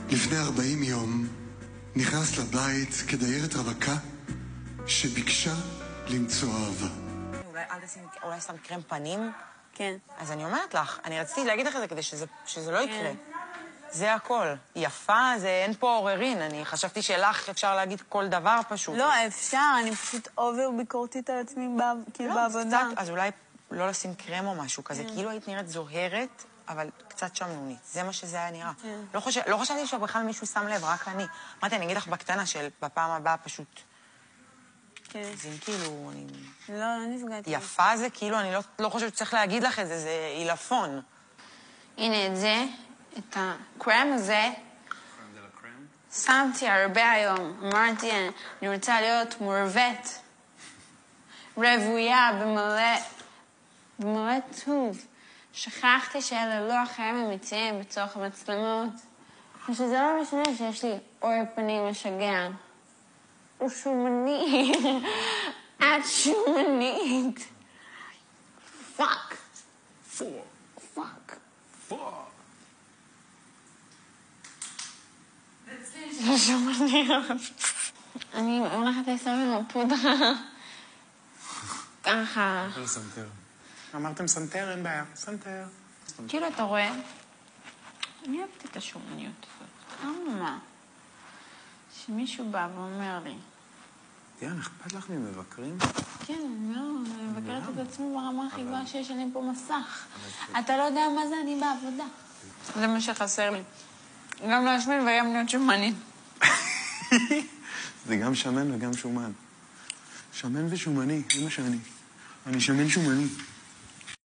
לפני 40 יום נכנס לבית כדיירת רווקה שביקשה למצוא אהבה. אולי שם קרם פנים? כן. אז אני אומרת לך, אני רציתי להגיד לך את זה כדי שזה לא יקרה. זה הכל. יפה, אין פה עוררין. אני חשבתי שלך אפשר להגיד כל דבר פשוט. לא, אפשר, אני פשוט אובר ביקורתית על עצמי כאילו בעבודה. אז אולי לא לשים קרם או משהו כזה. כאילו היית נראית זוהרת, אבל קצת שמנונית. זה מה שזה היה נראה. לא חשבתי שבכלל מישהו שם לב, רק אני. אמרתי, אני אגיד לך בקטנה של בפעם הבאה פשוט... כן. זה כאילו... לא נפגעתי. יפה זה כאילו, אני לא חושבת שצריך להגיד לך את זה, זה אילפון. הנה את זה, את הקרם הזה, שמתי הרבה היום. אמרתי, אני רוצה להיות מורבית, רבויה במלא טוב. שכחתי שאלה לא החיים אמיתיים בתוך המצלמות. ושזה לא משנה שיש לי אור פנים משגע. הוא שומני. את שומנית. פאק. פאק. זה שומניות. אני הולכת לסמן לפודרה. ככה. סנטר. אמרתם סנטר, אין בעיה. סנטר. כאילו, אתה רואה? אני אוהבת את השומניות הזאת. מה? שמישהו בא ואומר לי. דיאן, אכפת לך ממבקרים? כן, אני מבקרת את עצמי ברמה הכי גבוהה שיש לי פה מסך. אתה לא יודע מה זה אני בעבודה. זה מה שחסר לי. גם להשמין וגם להיות שומנית. זה גם שמן וגם שומן. שמן ושומני, זה מה שאני. אני שמן שומני.